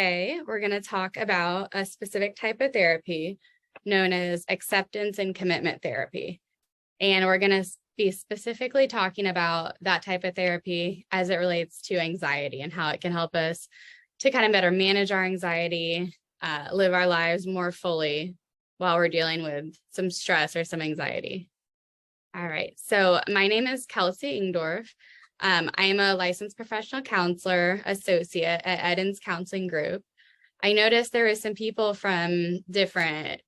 Today, we're going to talk about a specific type of therapy known as acceptance and commitment therapy. And we're going to be specifically talking about that type of therapy as it relates to anxiety and how it can help us to kind of better manage our anxiety, live our lives more fully while we're dealing with some stress or some anxiety. All right, so my name is Kelsey Engdorf. I am a licensed professional counselor associate at Eden's Counseling Group. I noticed there were some people from different,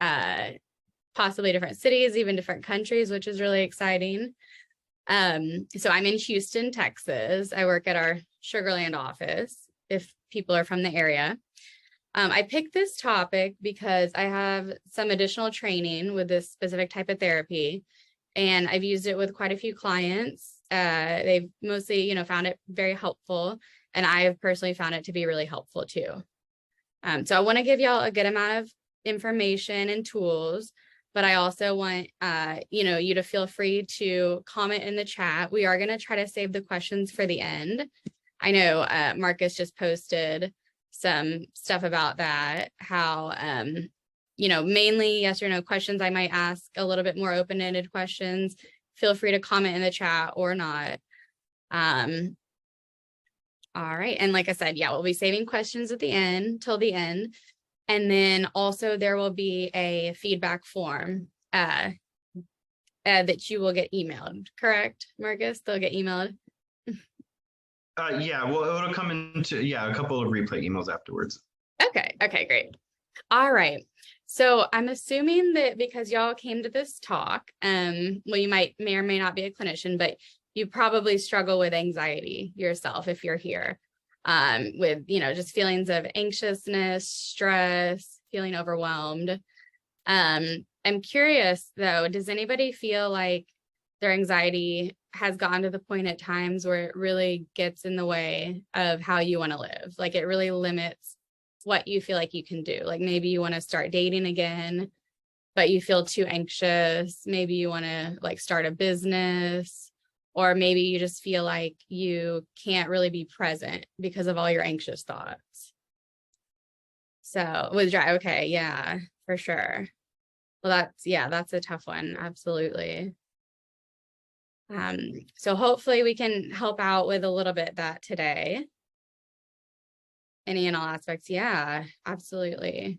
possibly different cities, even different countries, which is really exciting. So I'm in Houston, Texas. I work at our Sugar Land office, if people are from the area. I picked this topic because I have some additional training with this specific type of therapy, and I've used it with quite a few clients. They've mostly, found it very helpful, and I have personally found it to be really helpful too. So I want to give y'all a good amount of information and tools, but I also want, you to feel free to comment in the chat. We are going to try to save the questions for the end. I know Marcus just posted some stuff about that, how, mainly yes or no questions. I might ask a little bit more open-ended questions. Feel free to comment in the chat or not. All right. And like I said, we'll be saving questions at the end, till the end. And then also there will be a feedback form that you will get emailed, correct, Marcus? They'll get emailed? Well, it'll come into, a couple of replay emails afterwards. Okay, great. All right. So I'm assuming that because y'all came to this talk, you may or may not be a clinician, but you probably struggle with anxiety yourself if you're here, with, just feelings of anxiousness, stress, feeling overwhelmed. I'm curious though, does anybody feel like their anxiety has gotten to the point at times where it really gets in the way of how you want to live? Like it really limits what you feel like you can do. Like maybe you want to start dating again, but you feel too anxious. Maybe you want to start a business, or maybe you just feel like you can't really be present because of all your anxious thoughts. So withdraw. Okay. Yeah, for sure. Well, that's a tough one. Absolutely. So hopefully we can help out with a little bit that today. Any and all aspects. Yeah, absolutely.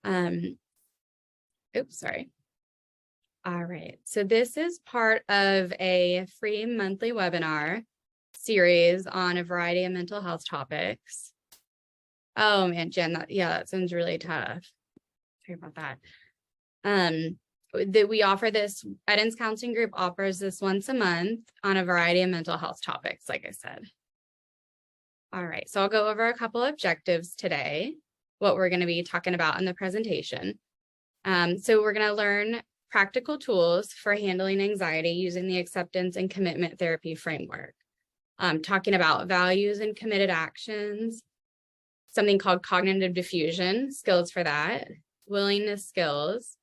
Okay. Oops, sorry. All right. So this is part of a free monthly webinar series on a variety of mental health topics. Oh man, Jen, that sounds really tough. Sorry about that. That we offer this, Eden's Counseling Group offers this once a month on a variety of mental health topics, like I said. All right, so I'll go over a couple of objectives today, what we're going to be talking about in the presentation. So we're going to learn practical tools for handling anxiety using the acceptance and commitment therapy framework. Talking about values and committed actions, something called cognitive diffusion, skills for that, willingness skills,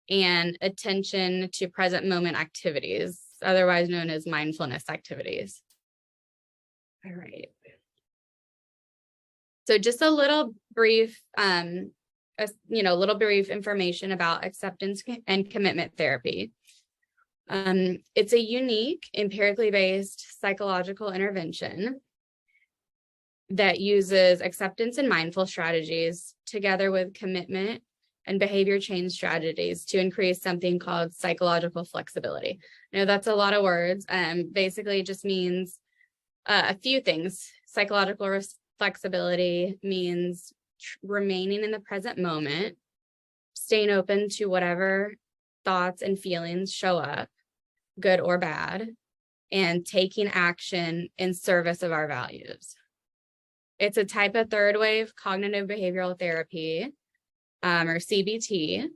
and attention to present moment activities, otherwise known as mindfulness activities. All right. So just a little brief, little brief information about acceptance and commitment therapy. It's a unique, empirically based psychological intervention that uses acceptance and mindful strategies together with commitment and behavior change strategies to increase something called psychological flexibility. I know that's a lot of words. Basically, it just means a few things. Psychological flexibility means remaining in the present moment, staying open to whatever thoughts and feelings show up, good or bad, and taking action in service of our values. It's a type of third wave cognitive behavioral therapy, or CBT.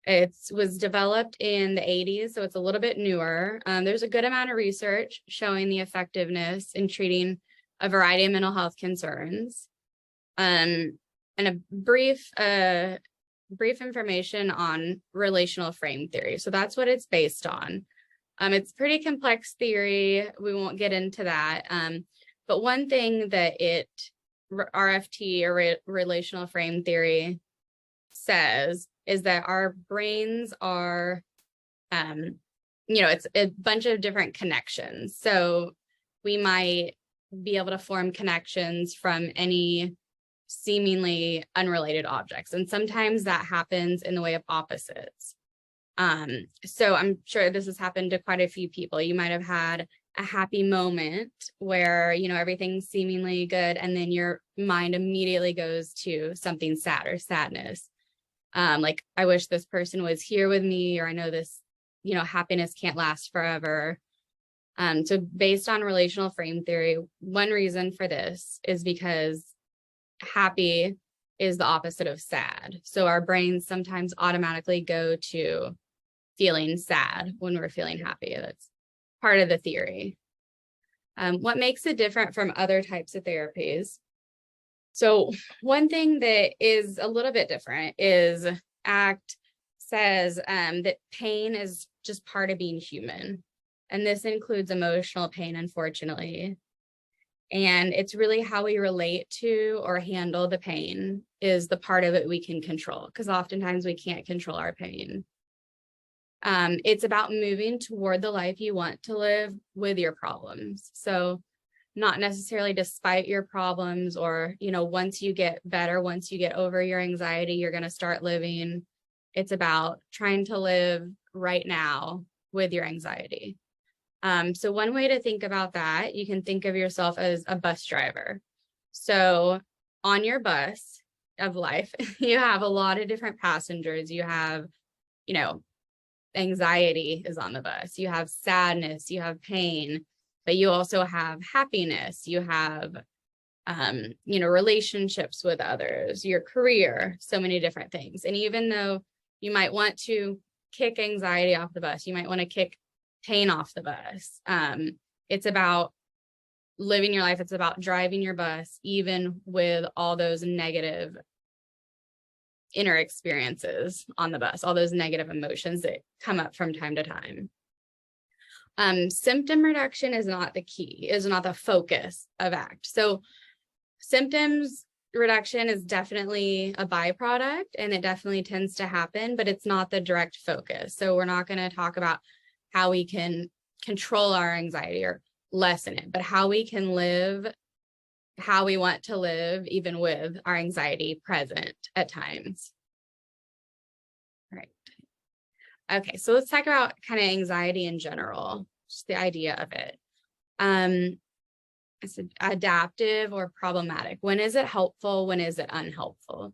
It was developed in the 80s, so it's a little bit newer. There's a good amount of research showing the effectiveness in treating a variety of mental health concerns. And a brief information on relational frame theory. So that's what it's based on. It's pretty complex theory. We won't get into that. But one thing that RFT, or relational frame theory, says is that our brains are, it's a bunch of different connections. So we might be able to form connections from any seemingly unrelated objects. And sometimes that happens in the way of opposites. So I'm sure this has happened to quite a few people. You might have had a happy moment where, everything's seemingly good, and then your mind immediately goes to something sad or sadness. Like, I wish this person was here with me, or I know this, happiness can't last forever. So based on relational frame theory, one reason for this is because happy is the opposite of sad. So our brains sometimes automatically go to feeling sad when we're feeling happy. That's part of the theory. What makes it different from other types of therapies? So one thing that is a little bit different is ACT says that pain is just part of being human. And this includes emotional pain, unfortunately. And it's really how we relate to or handle the pain is the part of it we can control, because oftentimes we can't control our pain. It's about moving toward the life you want to live with your problems. So not necessarily despite your problems, or, once you get better, once you get over your anxiety, you're going to start living. It's about trying to live right now with your anxiety. So one way to think about that, you can think of yourself as a bus driver. So on your bus of life, you have a lot of different passengers. You have, anxiety is on the bus. You have sadness, you have pain, but you also have happiness. You have, relationships with others, your career, so many different things. And even though you might want to kick anxiety off the bus, you might want to kick pain off the bus. It's about living your life. It's about driving your bus, even with all those negative inner experiences on the bus, all those negative emotions that come up from time to time. Symptom reduction is not the key, is not the focus of ACT. So symptoms reduction is definitely a byproduct, and it definitely tends to happen, but it's not the direct focus. So we're not going to talk about how we can control our anxiety or lessen it, but how we can live how we want to live, even with our anxiety present at times. All right. Okay, so let's talk about kind of anxiety in general, just the idea of it. It's adaptive or problematic. When is it helpful? When is it unhelpful?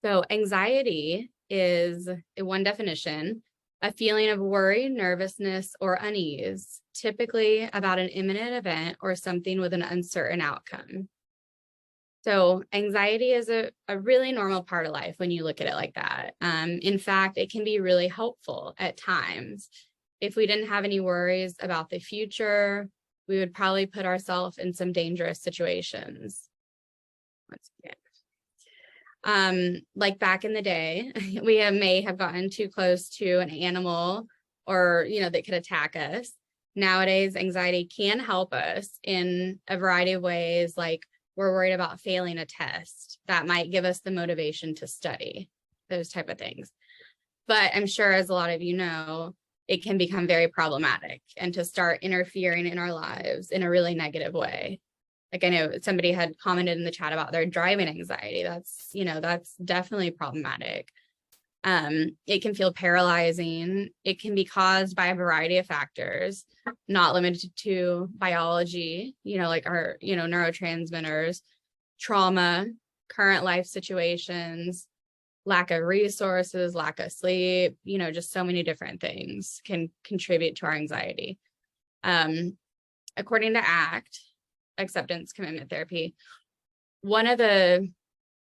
So anxiety is, one definition, a feeling of worry, nervousness, or unease, typically about an imminent event or something with an uncertain outcome. So anxiety is a really normal part of life when you look at it like that. In fact, it can be really helpful at times. If we didn't have any worries about the future, we would probably put ourselves in some dangerous situations. Once again. Like back in the day, we may have gotten too close to an animal or, that could attack us. Nowadays, anxiety can help us in a variety of ways, like we're worried about failing a test. That might give us the motivation to study, those type of things. But I'm sure, as a lot of you know, it can become very problematic and to start interfering in our lives in a really negative way. Like, I know somebody had commented in the chat about their driving anxiety. That's definitely problematic. It can feel paralyzing. It can be caused by a variety of factors, not limited to biology, like our, neurotransmitters, trauma, current life situations, lack of resources, lack of sleep, just so many different things can contribute to our anxiety. According to ACT, acceptance commitment therapy, one of the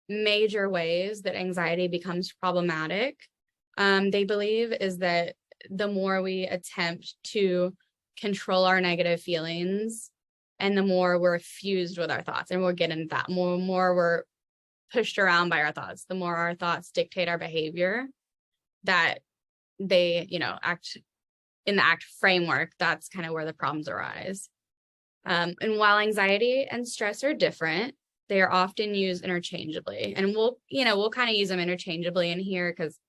major ways that anxiety becomes problematic, they believe, is that the more we attempt to control our negative feelings and the more we're fused with our thoughts, and we'll get into that, more we're pushed around by our thoughts, the more our thoughts dictate our behavior, that they, act in the ACT framework, that's kind of where the problems arise. And while anxiety and stress are different, they are often used interchangeably. And we'll kind of use them interchangeably in here because,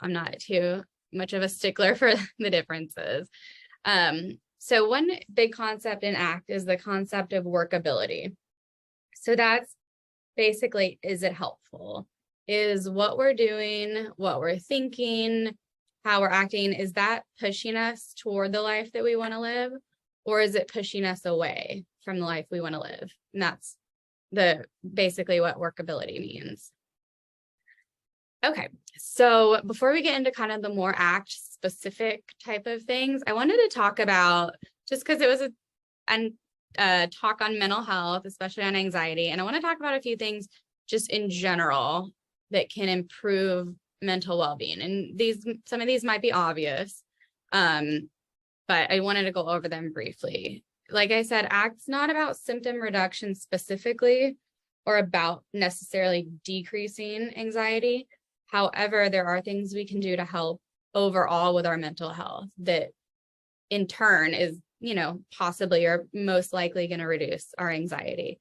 I'm not too much of a stickler for the differences. So one big concept in ACT is the concept of workability. So that's basically, is it helpful? Is what we're doing, what we're thinking, how we're acting, is that pushing us toward the life that we want to live? Or is it pushing us away from the life we want to live? And that's basically what workability means. Okay, so before we get into kind of the more ACT specific type of things, I wanted to talk about, just because it was a talk on mental health, especially on anxiety, and I want to talk about a few things just in general that can improve mental well-being. And some of these might be obvious, but I wanted to go over them briefly. Like I said, ACT's not about symptom reduction specifically or about necessarily decreasing anxiety. However, there are things we can do to help overall with our mental health that in turn is, possibly or most likely going to reduce our anxiety.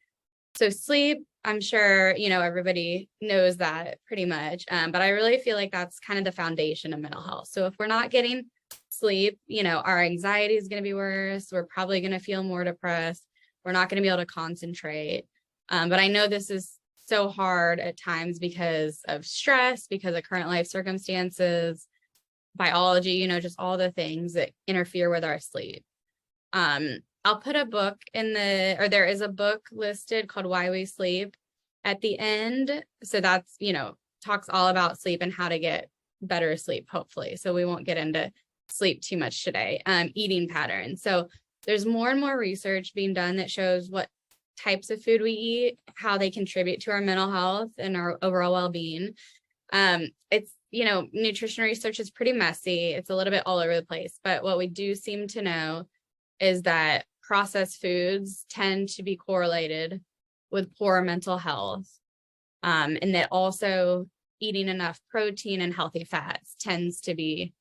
So sleep, I'm sure, everybody knows that pretty much, but I really feel like that's kind of the foundation of mental health. So if we're not getting sleep, our anxiety is going to be worse. We're probably going to feel more depressed. We're not going to be able to concentrate. But I know this is so hard at times because of stress, because of current life circumstances, biology, just all the things that interfere with our sleep. I'll put a book there is a book listed called Why We Sleep at the end. So that's, talks all about sleep and how to get better sleep, hopefully. So we won't get into sleep too much today. Eating patterns. So there's more and more research being done that shows what types of food we eat, how they contribute to our mental health and our overall well-being. It's, nutrition research is pretty messy. It's a little bit all over the place, but what we do seem to know is that processed foods tend to be correlated with poor mental health. And that also eating enough protein and healthy fats tends to be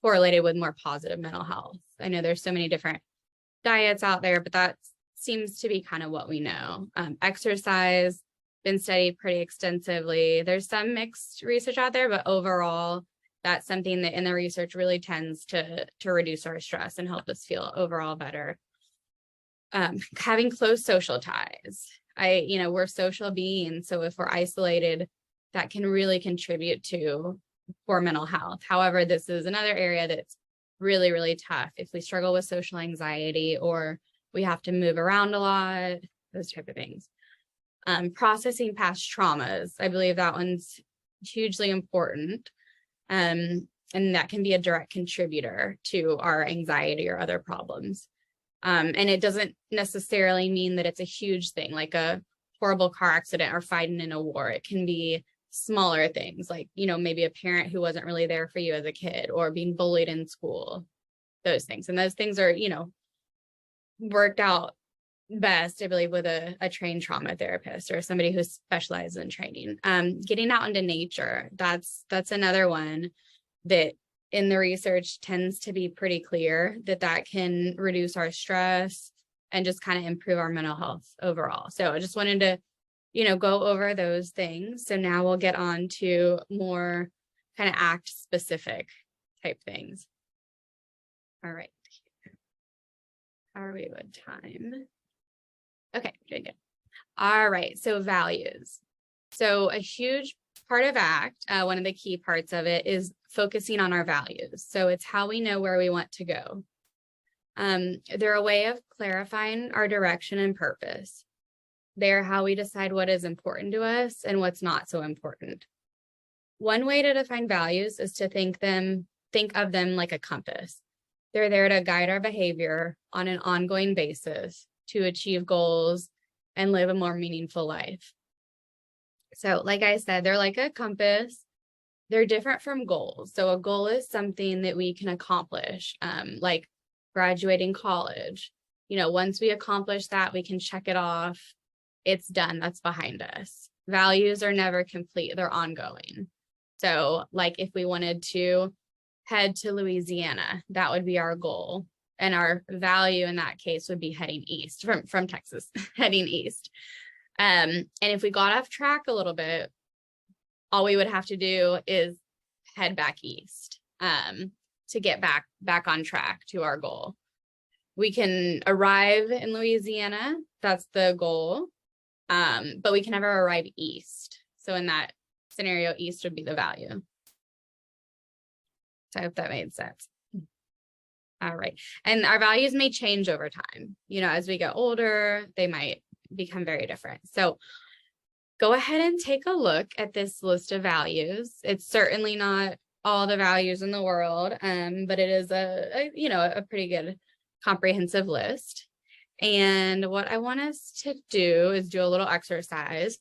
correlated with more positive mental health. I know there's so many different diets out there, but that seems to be kind of what we know. Exercise, been studied pretty extensively. There's some mixed research out there, but overall, that's something that in the research really tends to reduce our stress and help us feel overall better. Having close social ties. We're social beings, so if we're isolated, that can really contribute to poor mental health. However, this is another area that's really, really tough. If we struggle with social anxiety or we have to move around a lot, those type of things. Processing past traumas. I believe that one's hugely important. And that can be a direct contributor to our anxiety or other problems. And it doesn't necessarily mean that it's a huge thing, like a horrible car accident or fighting in a war. It can be smaller things like, maybe a parent who wasn't really there for you as a kid or being bullied in school, those things. And those things are, worked out best, I believe, with a trained trauma therapist or somebody who specializes in training. Getting out into nature, that's another one that in the research tends to be pretty clear that can reduce our stress and just kind of improve our mental health overall. So I just wanted to, go over those things. So now we'll get on to more kind of ACT specific type things. All right. How are we with time? Okay, good. All right, so values. So a huge part of ACT, one of the key parts of it is focusing on our values. So it's how we know where we want to go. They're a way of clarifying our direction and purpose. They're how we decide what is important to us and what's not so important. One way to define values is to think of them like a compass. They're there to guide our behavior on an ongoing basis to achieve goals and live a more meaningful life. So like I said, they're like a compass. They're different from goals. So a goal is something that we can accomplish, like graduating college. Once we accomplish that, we can check it off. It's done. That's behind us. Values are never complete. They're ongoing. So like if we wanted to head to Louisiana, that would be our goal. And our value in that case would be heading east from Texas, heading east. And if we got off track a little bit, all we would have to do is head back east to get back on track to our goal. We can arrive in Louisiana. That's the goal. But we can never arrive east. So in that scenario, east would be the value. So I hope that made sense. All right. And our values may change over time. As we get older, they might become very different. So go ahead and take a look at this list of values. It's certainly not all the values in the world, but it is a pretty good comprehensive list. And what I want us to do is do a little exercise.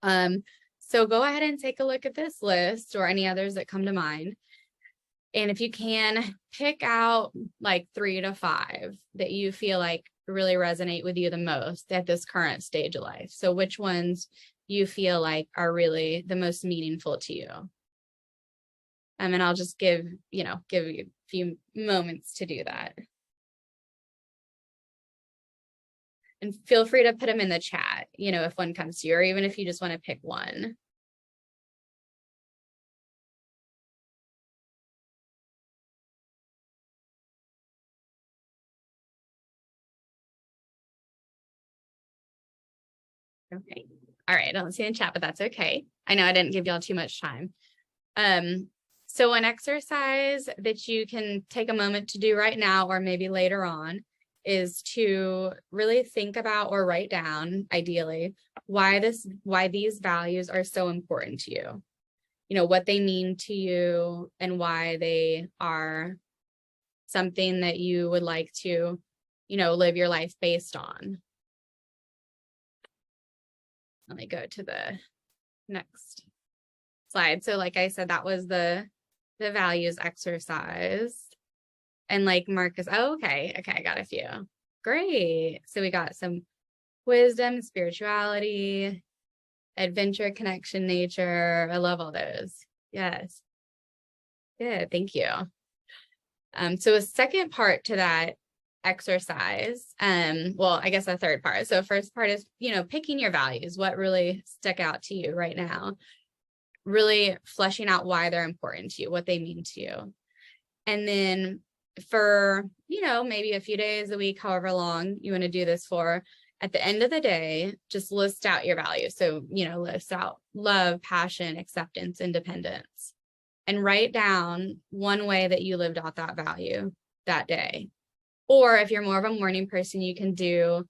So go ahead and take a look at this list or any others that come to mind. And if you can, pick out like 3 to 5 that you feel like really resonate with you the most at this current stage of life. So which ones you feel like are really the most meaningful to you. And I'll just give you a few moments to do that. And feel free to put them in the chat, if one comes to you, or even if you just want to pick one. Okay. All right. I don't see in chat, but that's okay. I know I didn't give y'all too much time. So an exercise that you can take a moment to do right now, or maybe later on, is to really think about or write down, ideally, why these values are so important to you. What they mean to you and why they are something that you would like to, live your life based on. Let me go to the next slide. So like I said, that was the values exercise. And like Marcus, okay, I got a few. Great. So we got some wisdom, spirituality, adventure, connection, nature. I love all those. Yes. Good. Thank you. So a second part to that exercise, well, I guess a third part. So first part is, picking your values, what really stuck out to you right now, really fleshing out why they're important to you, what they mean to you. And then for, maybe a few days a week, however long you want to do this for, at the end of the day, just list out your values. So, list out love, passion, acceptance, independence, and write down one way that you lived out that value that day. Or if you're more of a morning person, you can do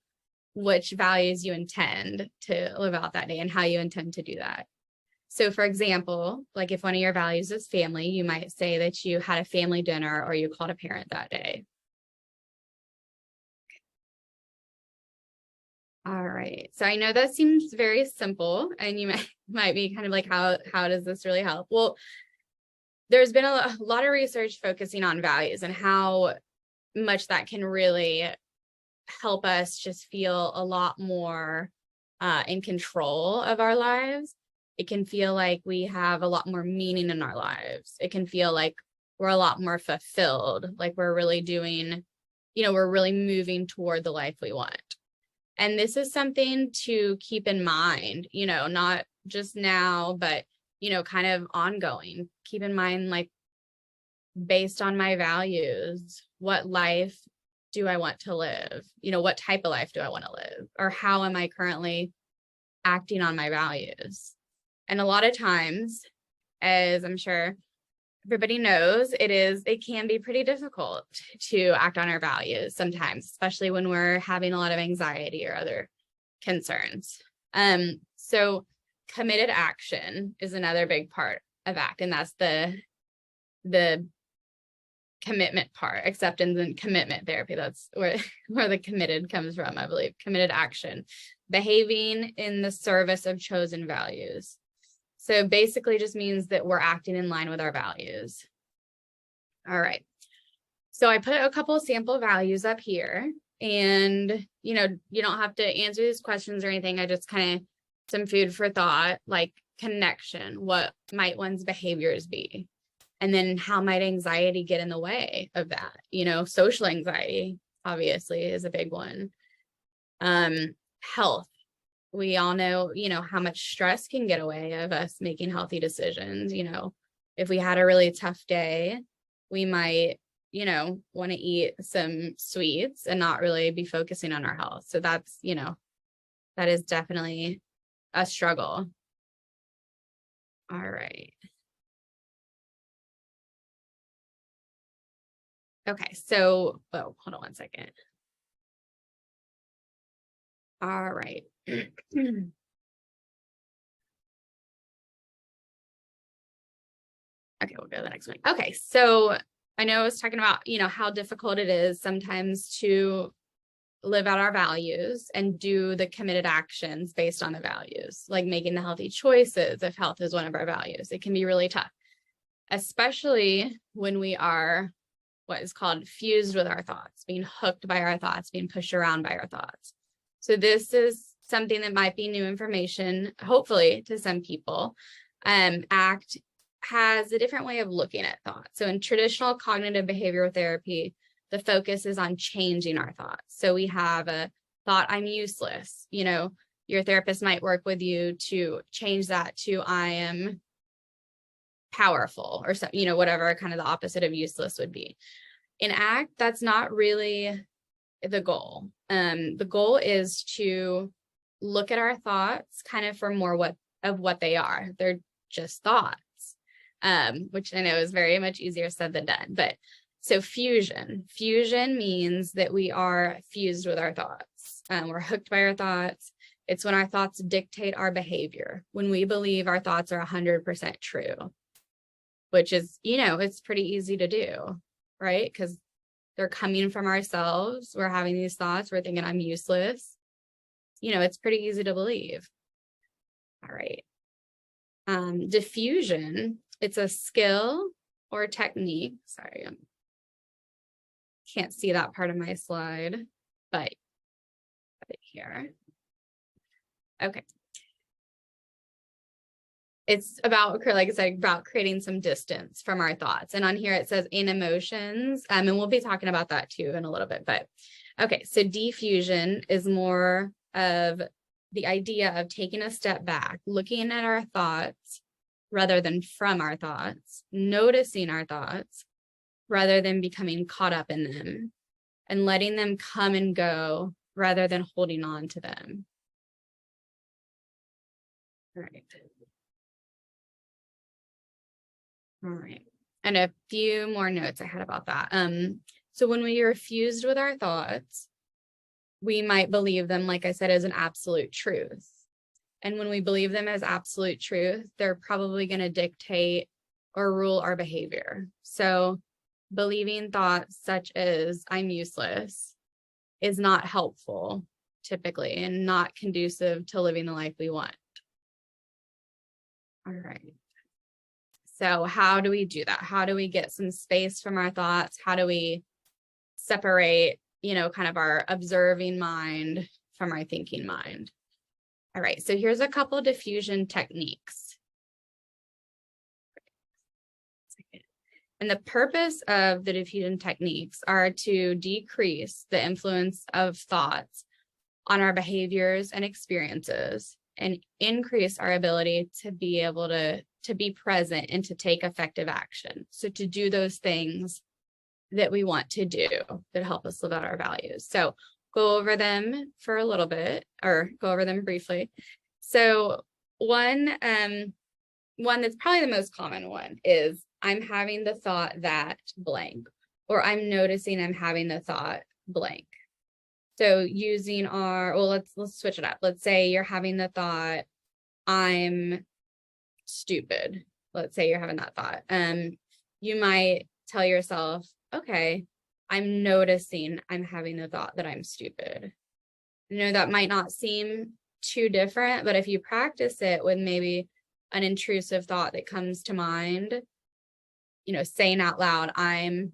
which values you intend to live out that day and how you intend to do that. So for example, like if one of your values is family, you might say that you had a family dinner or you called a parent that day. All right. So I know that seems very simple and you might be kind of like, how does this really help? Well, there's been a lot of research focusing on values and how much that can really help us just feel a lot more in control of our lives. It can feel like we have a lot more meaning in our lives. It can feel like we're a lot more fulfilled, like we're really doing, we're really moving toward the life we want. And this is something to keep in mind, not just now, but, kind of ongoing. Keep in mind, like, based on my values, what life do I want to live? What type of life do I want to live? Or how am I currently acting on my values? And a lot of times, as I'm sure everybody knows, it can be pretty difficult to act on our values sometimes, especially when we're having a lot of anxiety or other concerns. So committed action is another big part of ACT, and that's the commitment part, acceptance and commitment therapy. That's where the committed comes from, I believe. Committed action, behaving in the service of chosen values. So basically just means that we're acting in line with our values. All right. So I put a couple of sample values up here, and, you don't have to answer these questions or anything. I just kind of some food for thought, like connection. What might one's behaviors be? And then how might anxiety get in the way of that? Social anxiety obviously is a big one. Health. We all know, how much stress can get away of us making healthy decisions. If we had a really tough day, we might, want to eat some sweets and not really be focusing on our health. So that's, that is definitely a struggle. All right. Okay, so, hold on one second. All right. Okay, we'll go to the next one. Okay, so I know I was talking about, how difficult it is sometimes to live out our values and do the committed actions based on the values, like making the healthy choices if health is one of our values. It can be really tough, especially when we are what is called fused with our thoughts, being hooked by our thoughts, being pushed around by our thoughts. So this is something that might be new information, hopefully, to some people. ACT has a different way of looking at thoughts. So in traditional cognitive behavioral therapy, the focus is on changing our thoughts. So we have a thought, I'm useless. Your therapist might work with you to change that to I am powerful or something, whatever kind of the opposite of useless would be. In ACT, that's not really the goal. The goal is to look at our thoughts kind of for more what they are. They're just thoughts, which I know is very much easier said than done. But so fusion means that we are fused with our thoughts. We're hooked by our thoughts. It's when our thoughts dictate our behavior, when we believe our thoughts are 100% true, which is, it's pretty easy to do, right? Because they're coming from ourselves. We're having these thoughts. We're thinking I'm useless. It's pretty easy to believe. All right. Defusion, it's a skill or technique. Sorry, I can't see that part of my slide, but here. Okay. It's about, like I said, about creating some distance from our thoughts. And on here it says in emotions, and we'll be talking about that too in a little bit. But okay, so defusion is more of the idea of taking a step back, looking at our thoughts rather than from our thoughts, noticing our thoughts rather than becoming caught up in them, and letting them come and go rather than holding on to them. All right. All right. And a few more notes I had about that. So when we are fused with our thoughts, we might believe them, like I said, as an absolute truth. And when we believe them as absolute truth, they're probably going to dictate or rule our behavior. So believing thoughts such as I'm useless is not helpful typically, and not conducive to living the life we want. All right. So how do we do that? How do we get some space from our thoughts? How do we separate, kind of our observing mind from our thinking mind? All right, so here's a couple of diffusion techniques. And the purpose of the diffusion techniques are to decrease the influence of thoughts on our behaviors and experiences, and increase our ability to be able to be present and to take effective action. So to do those things that we want to do that help us live out our values. So go over them for a little bit, or go over them briefly. So one that's probably the most common one is I'm having the thought that blank, or I'm noticing I'm having the thought blank. So using let's switch it up. Let's say you're having the thought, I'm stupid. Let's say you're having that thought. You might tell yourself, okay, I'm noticing I'm having the thought that I'm stupid. That might not seem too different, but if you practice it with maybe an intrusive thought that comes to mind, saying out loud, I'm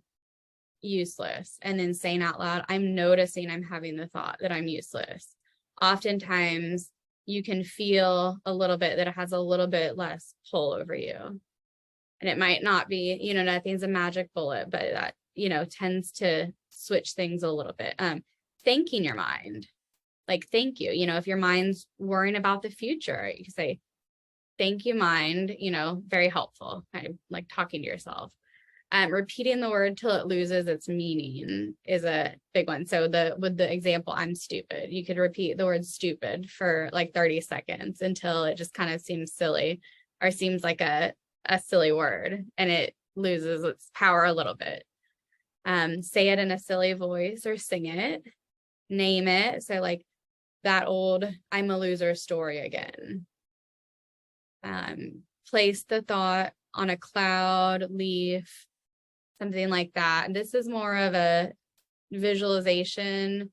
useless, and then saying out loud, I'm noticing I'm having the thought that I'm useless. Oftentimes you can feel a little bit that it has a little bit less pull over you. And it might not be, nothing's a magic bullet, but that, tends to switch things a little bit. Thanking your mind, like, thank you. If your mind's worrying about the future, you can say, thank you, mind, very helpful. Kind of like talking to yourself. Repeating the word till it loses its meaning is a big one. So with the example, I'm stupid, you could repeat the word stupid for like 30 seconds until it just kind of seems silly or seems like a silly word, and it loses its power a little bit. Say it in a silly voice or sing it, name it. So like that old I'm a loser story again. Place the thought on a cloud, leaf, something like that. This is more of a visualization,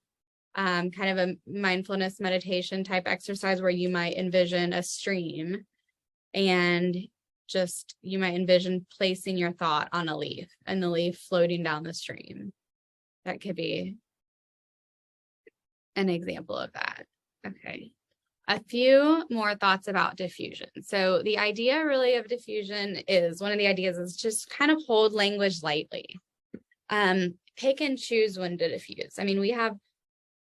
kind of a mindfulness meditation type exercise where you might envision a stream, and just you might envision placing your thought on a leaf and the leaf floating down the stream. That could be an example of that. Okay. A few more thoughts about diffusion. So the idea really of diffusion is, one of the ideas is just kind of hold language lightly. Pick and choose when to diffuse. I mean, we have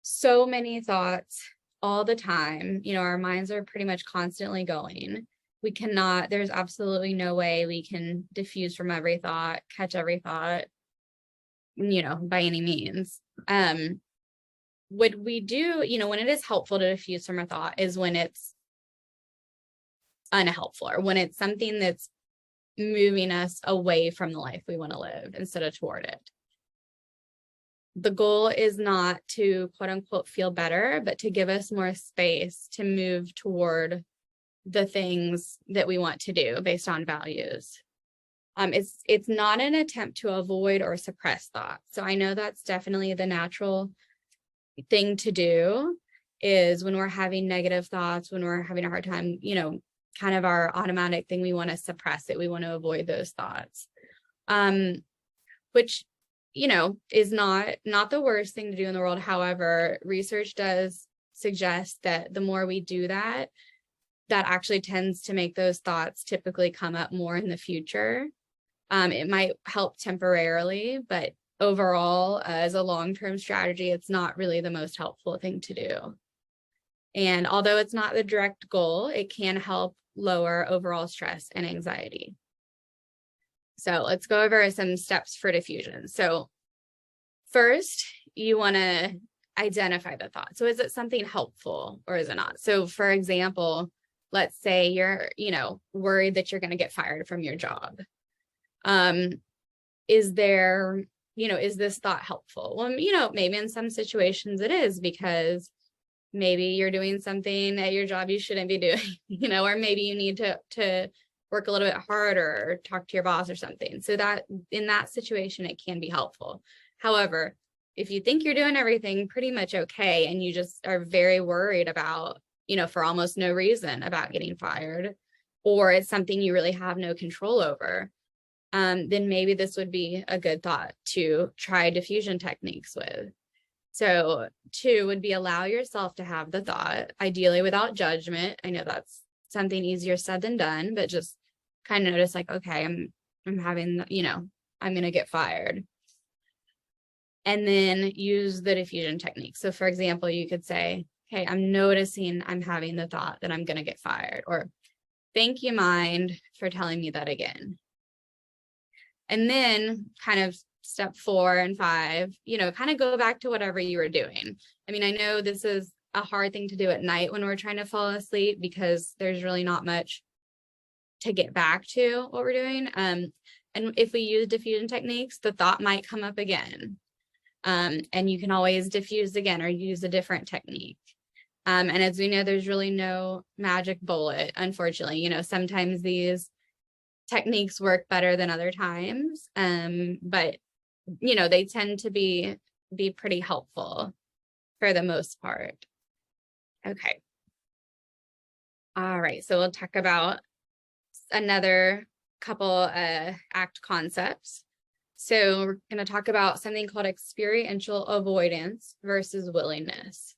so many thoughts all the time. Our minds are pretty much constantly going. There's absolutely no way we can diffuse from every thought, catch every thought, by any means. What we do, when it is helpful to diffuse from a thought is when it's unhelpful, or when it's something that's moving us away from the life we want to live instead of toward it. The goal is not to quote unquote feel better, but to give us more space to move toward the things that we want to do based on values. It's not an attempt to avoid or suppress thought. So I know that's definitely the natural thing to do, is when we're having negative thoughts, when we're having a hard time, kind of our automatic thing, we want to suppress it. We want to avoid those thoughts, which, is not the worst thing to do in the world. However, research does suggest that the more we do that actually tends to make those thoughts typically come up more in the future. It might help temporarily, but overall, as a long-term strategy, it's not really the most helpful thing to do. And although it's not the direct goal, it can help lower overall stress and anxiety. So let's go over some steps for diffusion. So first, you want to identify the thought. So is it something helpful or is it not? So for example, let's say you're, worried that you're going to get fired from your job. Is this thought helpful? Well, maybe in some situations it is, because maybe you're doing something at your job you shouldn't be doing, or maybe you need to work a little bit harder or talk to your boss or something. So that in that situation, it can be helpful. However, if you think you're doing everything pretty much okay, and you just are very worried about, for almost no reason about getting fired, or it's something you really have no control over, then maybe this would be a good thought to try diffusion techniques with. So 2 would be allow yourself to have the thought, ideally without judgment. I know that's something easier said than done, but just kind of notice like, okay, I'm having, I'm going to get fired. And then use the diffusion technique. So for example, you could say, okay, I'm noticing I'm having the thought that I'm going to get fired, or thank you, mind, for telling me that again. And then kind of step 4 and 5, kind of go back to whatever you were doing. I mean, I know this is a hard thing to do at night when we're trying to fall asleep, because there's really not much to get back to what we're doing. And if we use diffusion techniques, the thought might come up again. And you can always diffuse again or use a different technique. And as we know, there's really no magic bullet, unfortunately. Sometimes these techniques work better than other times, but they tend to be pretty helpful for the most part. Okay. All right, so we'll talk about another couple ACT concepts. So we're going to talk about something called experiential avoidance versus willingness.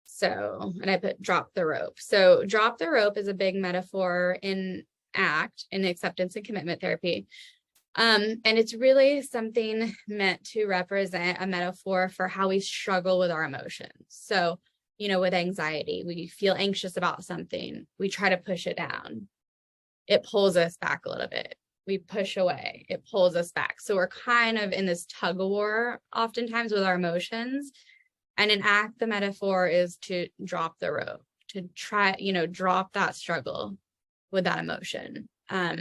So, and I put drop the rope. So drop the rope is a big metaphor in act in acceptance and commitment therapy. And it's really something meant to represent a metaphor for how we struggle with our emotions. So, with anxiety, we feel anxious about something, we try to push it down. It pulls us back a little bit. We push away, it pulls us back. So we're kind of in this tug of war oftentimes with our emotions. And an act, the metaphor is to drop the rope, to try, drop that struggle with that emotion. All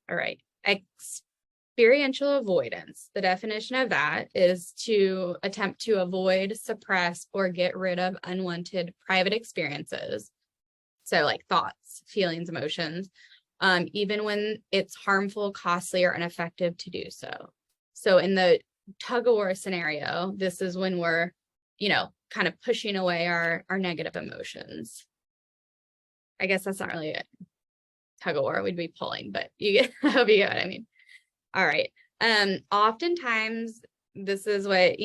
right. Experiential avoidance. The definition of that is to attempt to avoid, suppress, or get rid of unwanted private experiences. So like thoughts, feelings, emotions, even when it's harmful, costly, or ineffective to do so. So in the tug of war scenario, this is when we're, kind of pushing away our negative emotions. I guess that's not really a tug of war, we'd be pulling, but I hope you get what I mean. All right. Oftentimes this is what,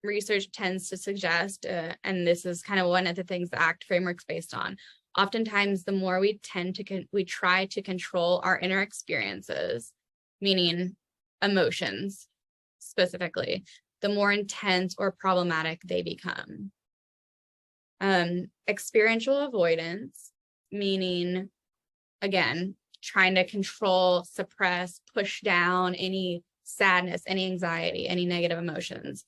research tends to suggest, and this is kind of one of the things the ACT framework's based on. Oftentimes, the more we try to control our inner experiences, meaning emotions specifically, the more intense or problematic they become. Experiential avoidance, meaning, again, trying to control, suppress, push down any sadness, any anxiety, any negative emotions,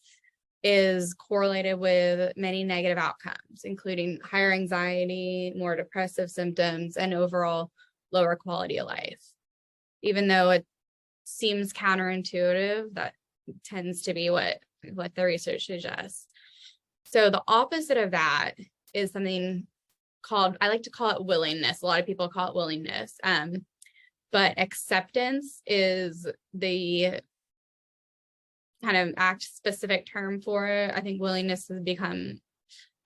is correlated with many negative outcomes, including higher anxiety, more depressive symptoms, and overall lower quality of life. Even though it seems counterintuitive, that tends to be what the research suggests. So the opposite of that is something called, I like to call it willingness. A lot of people call it willingness. But acceptance is the kind of ACT specific term for it. I think willingness has become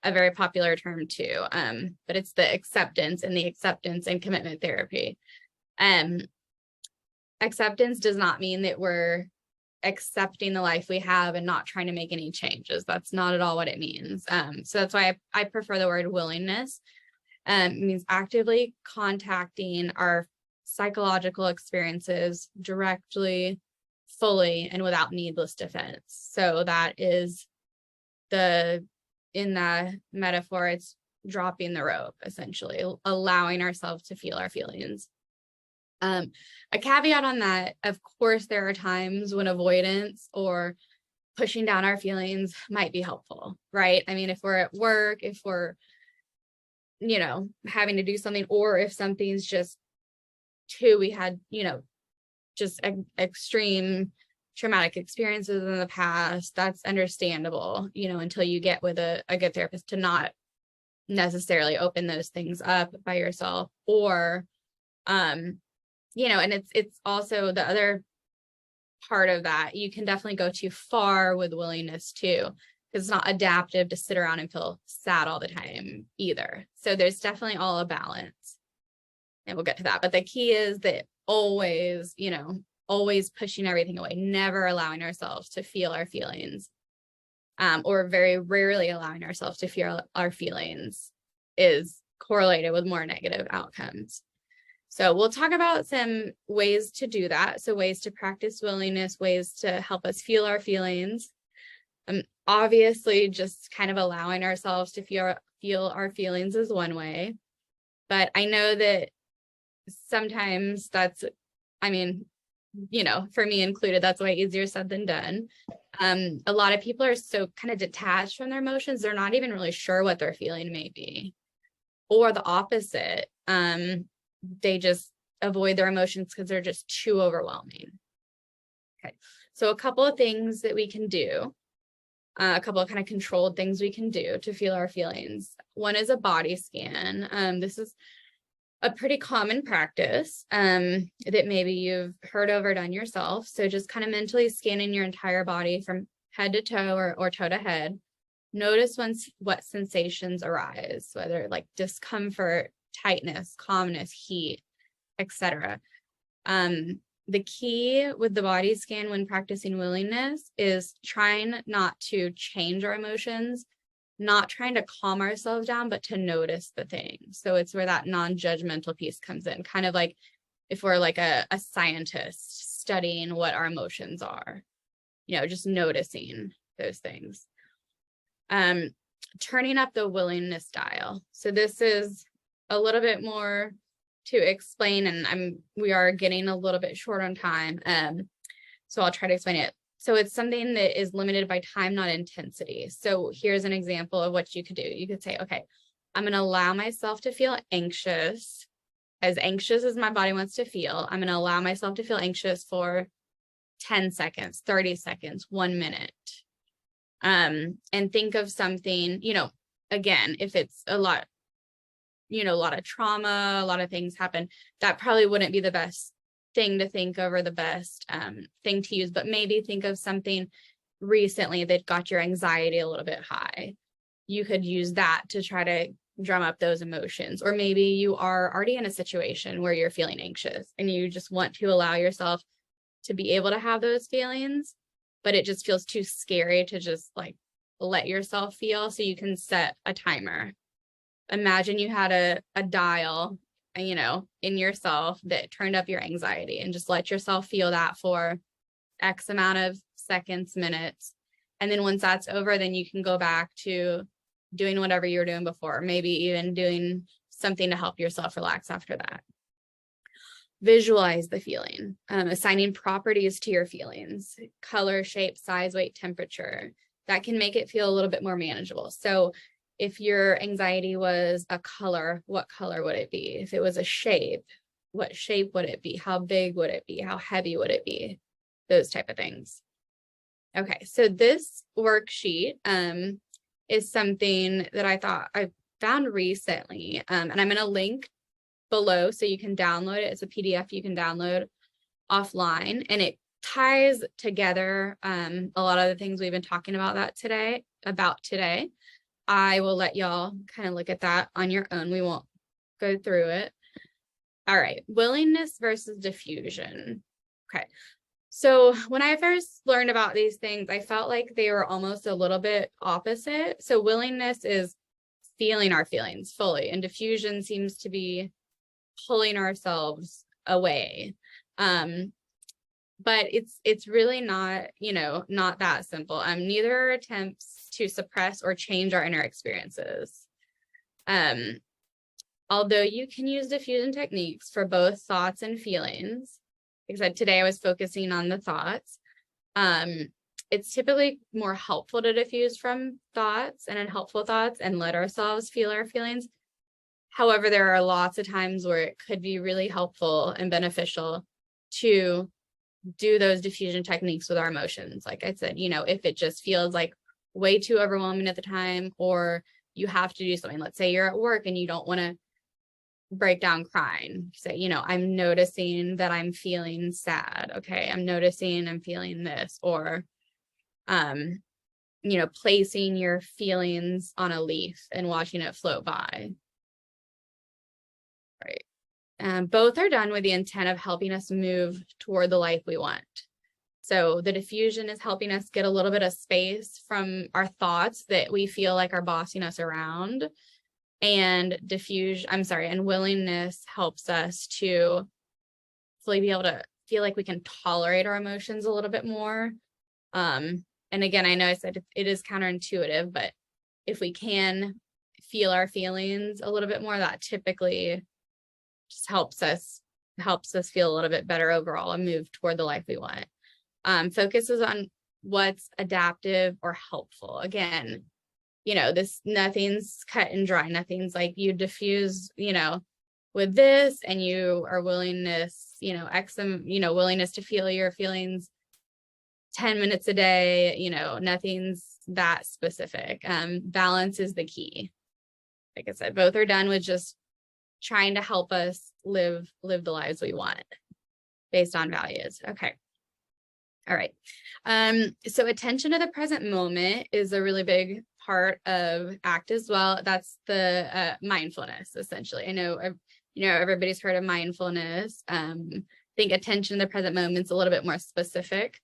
a very popular term too. But it's the acceptance and commitment therapy. Acceptance does not mean that we're accepting the life we have and not trying to make any changes. That's not at all what it means. So that's why I prefer the word willingness. It means actively contacting our psychological experiences directly, fully, and without needless defense. So that is in the metaphor, it's dropping the rope, essentially, allowing ourselves to feel our feelings. A caveat on that, of course, there are times when avoidance or pushing down our feelings might be helpful, right? I mean, if we're at work, if we're, having to do something, or if something's just we had, just extreme traumatic experiences in the past, that's understandable, until you get with a good therapist to not necessarily open those things up by yourself, or, and it's also the other part of that. You can definitely go too far with willingness too, because it's not adaptive to sit around and feel sad all the time either. So there's definitely all a balance, and we'll get to that. But the key is that always pushing everything away, never allowing ourselves to feel our feelings, or very rarely allowing ourselves to feel our feelings, is correlated with more negative outcomes. So we'll talk about some ways to do that. So ways to practice willingness, ways to help us feel our feelings. Obviously, just kind of allowing ourselves to feel our feelings is one way. But I know that sometimes that's, for me included, that's way easier said than done. A lot of people are so kind of detached from their emotions, they're not even really sure what they're feeling maybe. Or the opposite, they just avoid their emotions because they're just too overwhelming. Okay, so a couple of things that we can do, a couple of kind of controlled things we can do to feel our feelings. One is a body scan. This is a pretty common practice that maybe you've heard of or done yourself. So just kind of mentally scanning your entire body from head to toe or toe to head. Notice what sensations arise, whether like discomfort, tightness, calmness, heat, etc. The key with the body scan when practicing willingness is trying not to change our emotions, not trying to calm ourselves down, but to notice the thing. So it's where that non-judgmental piece comes in, kind of like if we're like a scientist studying what our emotions are, just noticing those things. Turning up the willingness dial. So this is a little bit more to explain, and we are getting a little bit short on time. So I'll try to explain it. So it's something that is limited by time, not intensity. So here's an example of what you could do. You could say, okay, I'm going to allow myself to feel anxious as my body wants to feel. I'm going to allow myself to feel anxious for 10 seconds, 30 seconds, 1 minute. And think of something, again, if it's a lot of trauma, a lot of things happen, that probably wouldn't be the best thing to think of or the best thing to use, but maybe think of something recently that got your anxiety a little bit high. You could use that to try to drum up those emotions. Or maybe you are already in a situation where you're feeling anxious and you just want to allow yourself to be able to have those feelings, but it just feels too scary to just like let yourself feel. So you can set a timer. Imagine you had a dial, in yourself that turned up your anxiety, and just let yourself feel that for X amount of seconds, minutes. And then once that's over, then you can go back to doing whatever you were doing before, maybe even doing something to help yourself relax after that. Visualize the feeling, assigning properties to your feelings, color, shape, size, weight, temperature. That can make it feel a little bit more manageable. So if your anxiety was a color, what color would it be? If it was a shape, what shape would it be? How big would it be? How heavy would it be? Those type of things. Okay, so this worksheet is something that I found recently, and I'm going to link below so you can download it. It's a PDF you can download offline, and it ties together a lot of the things we've been talking about today. I will let y'all kind of look at that on your own. We won't go through it. All right, willingness versus diffusion. Okay, so when I first learned about these things, I felt like they were almost a little bit opposite. So willingness is feeling our feelings fully, and diffusion seems to be pulling ourselves away. But it's really not, not that simple. Neither are attempts to suppress or change our inner experiences. Although you can use diffusion techniques for both thoughts and feelings, because today I was focusing on the thoughts, it's typically more helpful to diffuse from thoughts and unhelpful thoughts and let ourselves feel our feelings. However, there are lots of times where it could be really helpful and beneficial to do those diffusion techniques with our emotions. Like I said, if it just feels like way too overwhelming at the time, or you have to do something, let's say you're at work and you don't want to break down crying, say, I'm noticing that I'm feeling sad. Okay, I'm noticing I'm feeling this, or placing your feelings on a leaf and watching it float by. Right. Both are done with the intent of helping us move toward the life we want. So the diffusion is helping us get a little bit of space from our thoughts that we feel like are bossing us around. And willingness helps us to fully be able to feel like we can tolerate our emotions a little bit more. And again, I know I said it is counterintuitive, but if we can feel our feelings a little bit more, that typically just helps us feel a little bit better overall and move toward the life we want. Focuses on what's adaptive or helpful. Again, nothing's cut and dry. Nothing's like you diffuse, with this, and you are willingness to feel your feelings 10 minutes a day, nothing's that specific. Balance is the key. Like I said, both are done with just trying to help us live the lives we want based on values. Okay. All right. So attention to the present moment is a really big part of ACT as well. That's the mindfulness, essentially. I know, everybody's heard of mindfulness. I think attention to the present moment is a little bit more specific.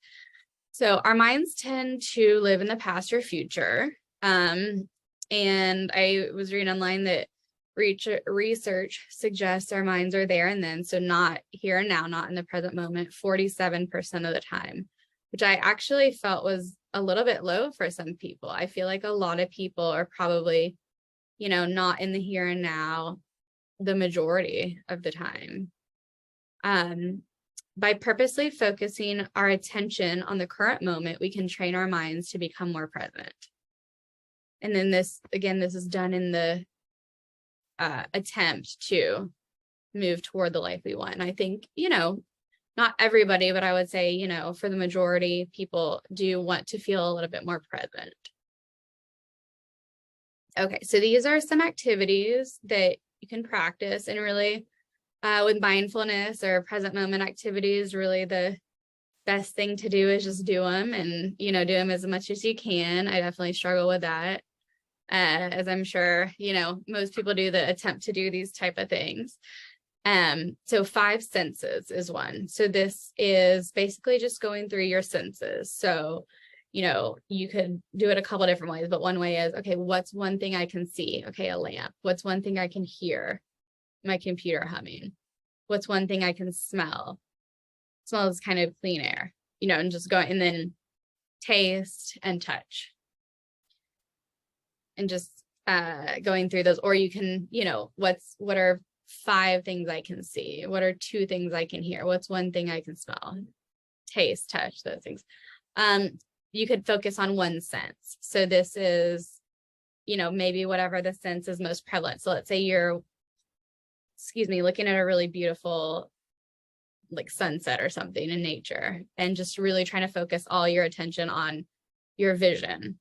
So our minds tend to live in the past or future. And I was reading online that research suggests our minds are there and then, so not here and now, not in the present moment, 47% of the time, which I actually felt was a little bit low for some people. I feel like a lot of people are probably, not in the here and now the majority of the time. By purposely focusing our attention on the current moment, we can train our minds to become more present. And then this is done in the attempt to move toward the life we want. And I think, not everybody, but I would say, for the majority, people do want to feel a little bit more present. Okay, so these are some activities that you can practice, and really with mindfulness or present moment activities, really the best thing to do is just do them, and, do them as much as you can. I definitely struggle with that. As I'm sure, most people do, the attempt to do these type of things. So 5 senses is one. So this is basically just going through your senses. So, you could do it a couple different ways, but one way is, okay, what's one thing I can see? Okay, a lamp. What's one thing I can hear? My computer humming. What's one thing I can smell? Smells kind of clean air, and just go, and then taste and touch. And just going through those, or you can, what are 5 things I can see? What are 2 things I can hear? What's one thing I can smell? Taste, touch, those things. You could focus on one sense. So this is, maybe whatever the sense is most prevalent. So let's say you're, looking at a really beautiful, like sunset or something in nature, and just really trying to focus all your attention on your vision,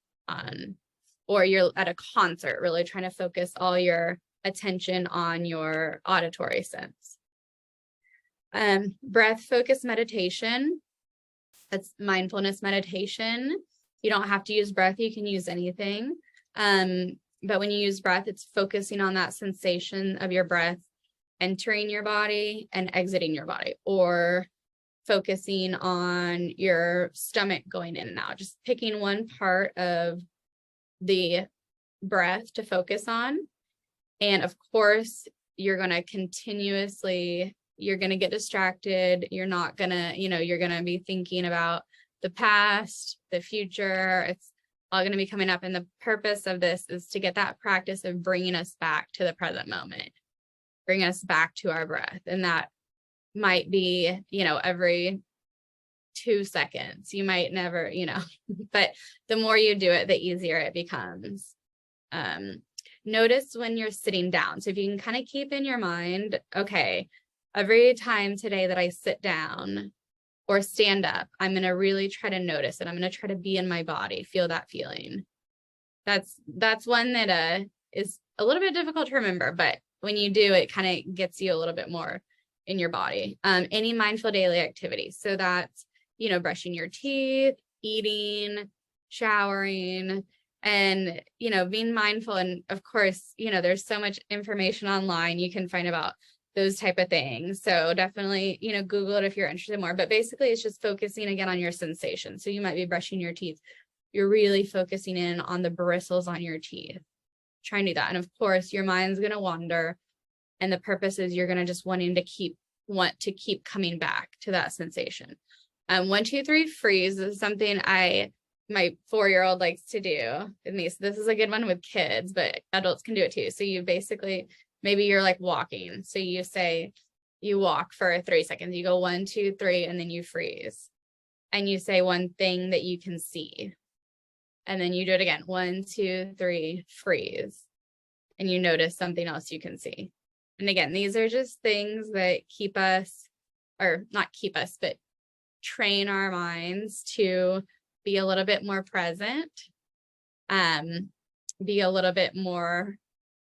or you're at a concert, really trying to focus all your attention on your auditory sense. Breath focused meditation, that's mindfulness meditation. You don't have to use breath, you can use anything. But when you use breath, it's focusing on that sensation of your breath entering your body and exiting your body, or focusing on your stomach going in and out, just picking one part of the breath to focus on. And of course, you're going to get distracted. You're not going to, you're going to be thinking about the past, the future. It's all going to be coming up. And the purpose of this is to get that practice of bringing us back to the present moment, bring us back to our breath. And that might be, every 2 seconds. You might never, but the more you do it, the easier it becomes. Notice when you're sitting down. So if you can kind of keep in your mind, okay, every time today that I sit down or stand up, I'm going to really try to notice it. I'm going to try to be in my body, feel that feeling. That's one that is a little bit difficult to remember, but when you do, it kind of gets you a little bit more in your body. Any mindful daily activity. So that's, brushing your teeth, eating, showering, and, being mindful. And of course, there's so much information online you can find about those type of things. So definitely, Google it if you're interested more, but basically it's just focusing again on your sensation. So you might be brushing your teeth. You're really focusing in on the bristles on your teeth. Try and do that. And of course, your mind's going to wander. And the purpose is you're going to just want to keep coming back to that sensation. 1, 2, 3, freeze is something my 4-year-old likes to do with me. So this is a good one with kids, but adults can do it too. So you basically, maybe you're like walking. So you say, you walk for 3 seconds, you go 1, 2, 3, and then you freeze. And you say one thing that you can see. And then you do it again, 1, 2, 3, freeze. And you notice something else you can see. And again, these are just things that keep us, or not keep us, but train our minds to be a little bit more present, be a little bit more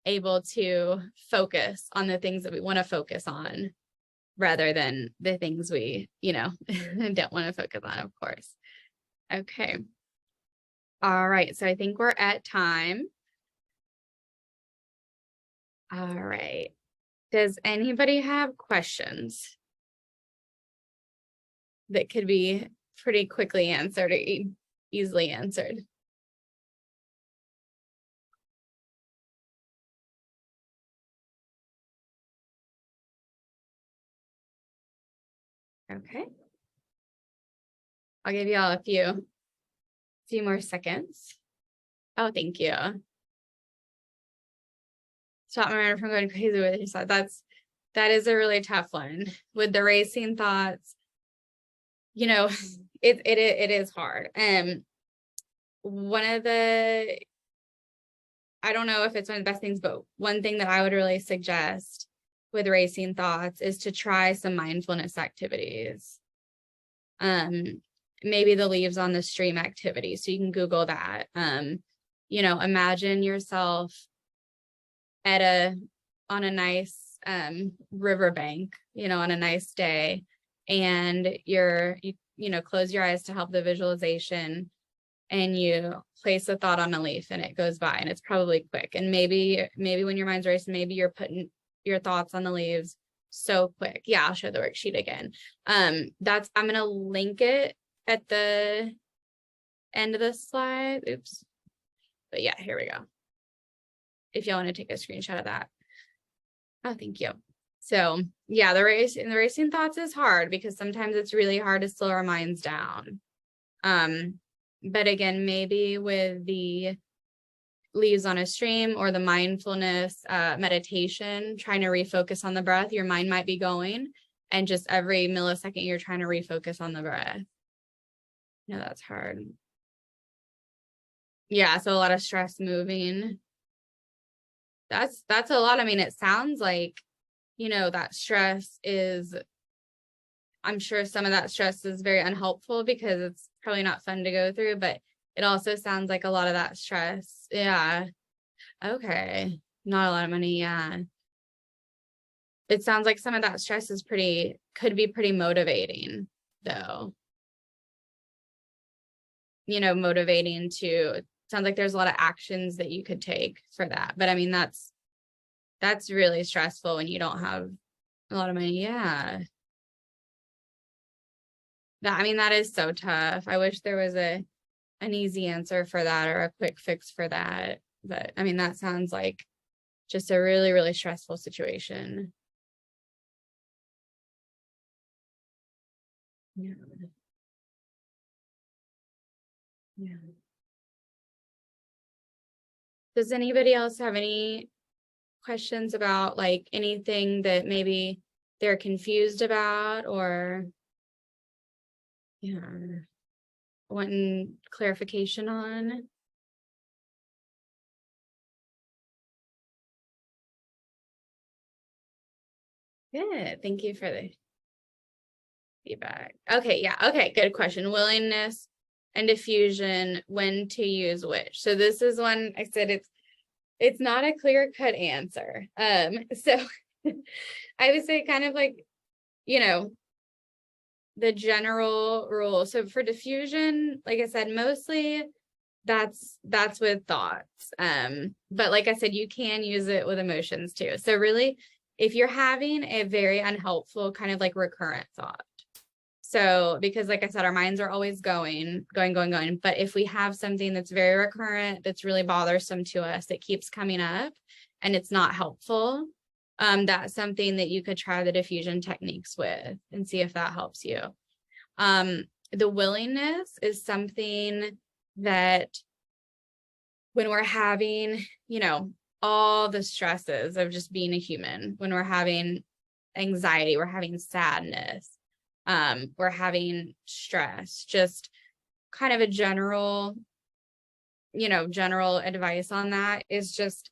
able to focus on the things that we want to focus on rather than the things we, don't want to focus on, of course. Okay. All right. So I think we're at time. All right. Does anybody have questions that could be pretty quickly answered or easily answered? Okay. I'll give you all a few more seconds. Oh, thank you. Stop my mind from going crazy with your thoughts. That is a really tough one with the racing thoughts. You know, it is hard. One of the, I don't know if it's one of the best things, but one thing that I would really suggest with racing thoughts is to try some mindfulness activities. Maybe the leaves on the stream activity. So you can Google that. You know, imagine yourself on a nice riverbank, you know, on a nice day, and you close your eyes to help the visualization, and you place a thought on a leaf and it goes by, and it's probably quick. And maybe when your mind's racing, maybe you're putting your thoughts on the leaves so quick. Yeah, I'll show the worksheet again. I'm going to link it at the end of the slide. Oops. But yeah, here we go. If y'all want to take a screenshot of that. Oh, thank you. So yeah, the racing thoughts is hard because sometimes it's really hard to slow our minds down. But again, maybe with the leaves on a stream or the mindfulness meditation, trying to refocus on the breath, your mind might be going, and just every millisecond you're trying to refocus on the breath. No, that's hard. Yeah, so a lot of stress moving. That's a lot. I mean, it sounds like, you know, that stress is, I'm sure some of that stress is very unhelpful because it's probably not fun to go through, but it also sounds like a lot of that stress. Yeah. Okay. Not a lot of money. Yeah. It sounds like some of that stress is could be pretty motivating though. You know, motivating to, sounds like there's a lot of actions that you could take for that. But I mean, that's really stressful when you don't have a lot of money. Yeah. That is so tough. I wish there was an easy answer for that or a quick fix for that. But I mean, that sounds like just a really, really stressful situation. Yeah. Yeah. Does anybody else have any questions about like anything that maybe they're confused about or wanting clarification on? Good. Thank you for the feedback. Okay. Yeah. Okay. Good question. Willingness and diffusion, when to use which. So this is one I said it's not a clear-cut answer. So I would say kind of like, you know, the general rule. So for diffusion, like I said, mostly that's with thoughts. But like I said, you can use it with emotions too. So really, if you're having a very unhelpful kind of like recurrent thought. So because like I said, our minds are always going. But if we have something that's very recurrent, that's really bothersome to us, that keeps coming up and it's not helpful, that's something that you could try the diffusion techniques with and see if that helps you. The willingness is something that when we're having, you know, all the stresses of just being a human, when we're having anxiety, we're having sadness, we're having stress, just kind of a general advice on that is just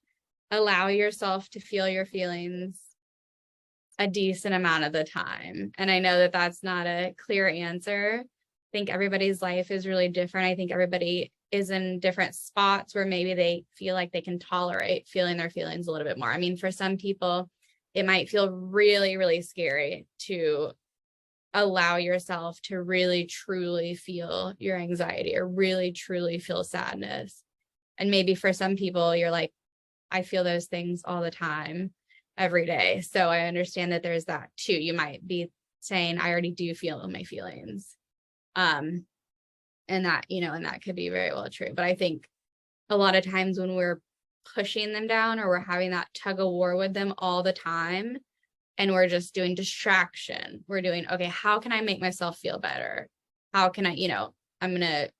allow yourself to feel your feelings a decent amount of the time. And I know that that's not a clear answer. I think everybody's life is really different. I think everybody is in different spots where maybe they feel like they can tolerate feeling their feelings a little bit more. I mean, for some people, it might feel really, really scary to allow yourself to really, truly feel your anxiety or really, truly feel sadness. And maybe for some people, you're like, I feel those things all the time, every day. So I understand that there's that too. You might be saying, I already do feel my feelings. And that could be very well true. But I think a lot of times when we're pushing them down or we're having that tug of war with them all the time, and we're just doing distraction. We're doing, okay, how can I make myself feel better? How can I, I'm going to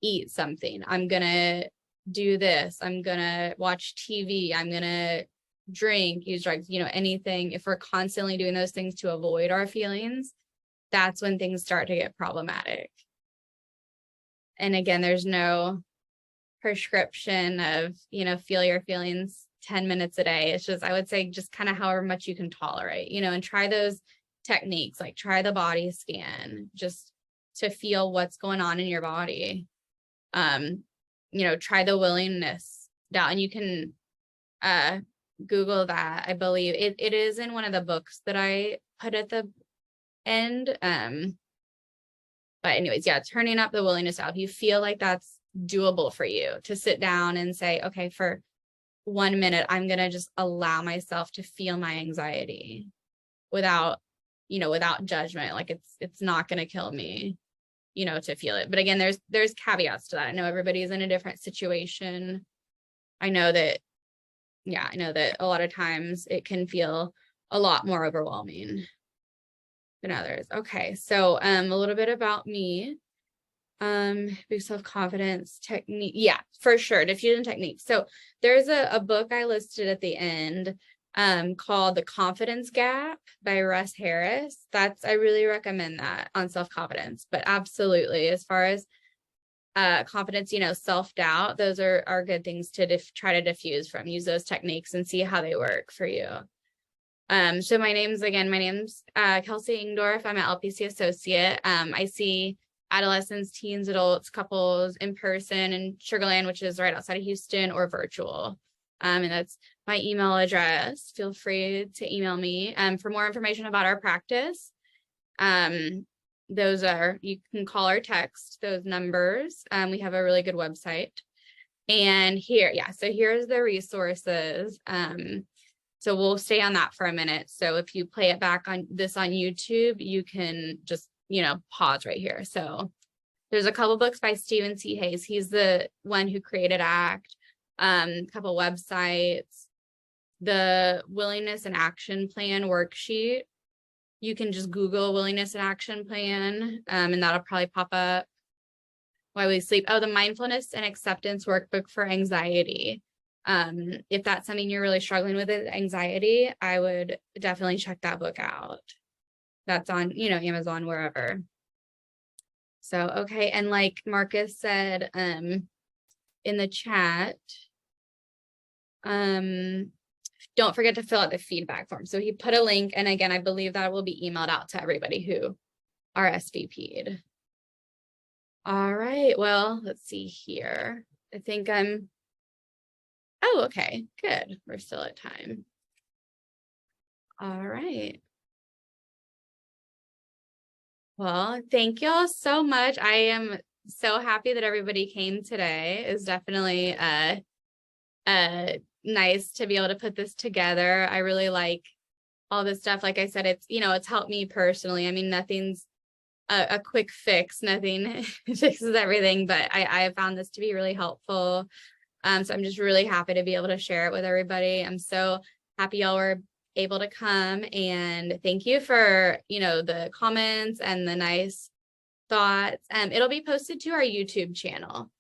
eat something. I'm going to do this. I'm going to watch TV. I'm going to drink, use drugs, anything. If we're constantly doing those things to avoid our feelings, that's when things start to get problematic. And again, there's no prescription of, feel your feelings 10 minutes a day. It's just, I would say, just kind of however much you can tolerate, and try those techniques, like try the body scan, just to feel what's going on in your body. Try the willingness down, and you can Google that. I believe it is in one of the books that I put at the end. But anyways, yeah, turning up the willingness out. If you feel like that's doable for you, to sit down and say, okay, for 1 minute, I'm going to just allow myself to feel my anxiety without judgment. Like it's not going to kill me, to feel it. But again, there's caveats to that. I know everybody's in a different situation. I know that a lot of times it can feel a lot more overwhelming than others. Okay. So, a little bit about me. Big self-confidence technique. Yeah, for sure. Diffusion technique. So there's a book I listed at the end, called The Confidence Gap by Russ Harris. I really recommend that on self-confidence. But absolutely, as far as confidence, self-doubt, those are good things to try to diffuse from. Use those techniques and see how they work for you. So my name's Kelsey Engdorf. I'm an LPC Associate. I see adolescents, teens, adults, couples in person in Sugar Land, which is right outside of Houston, or virtual. And that's my email address. Feel free to email me. For more information about our practice, you can call or text those numbers. We have a really good website. And here's the resources. So we'll stay on that for a minute. So if you play it back on YouTube, you can just, pause right here. So there's a couple books by Stephen C. Hayes. He's the one who created ACT, a couple websites, the Willingness and Action Plan worksheet. You can just Google Willingness and Action Plan, and that'll probably pop up. Why We Sleep. Oh, the Mindfulness and Acceptance Workbook for Anxiety. If that's something you're really struggling with, anxiety, I would definitely check that book out. That's on, Amazon, wherever. So, okay. And like Marcus said, in the chat, don't forget to fill out the feedback form. So he put a link, and again, I believe that will be emailed out to everybody who RSVP'd. All right. Well, let's see here. I think oh, okay, good. We're still at time. All right. Well, thank y'all so much. I am so happy that everybody came today. It's definitely nice to be able to put this together. I really like all this stuff. Like I said, it's helped me personally. I mean, nothing's a quick fix. Nothing fixes everything, but I have found this to be really helpful. So I'm just really happy to be able to share it with everybody. I'm so happy y'all were able to come, and thank you for, the comments and the nice thoughts. It'll be posted to our YouTube channel.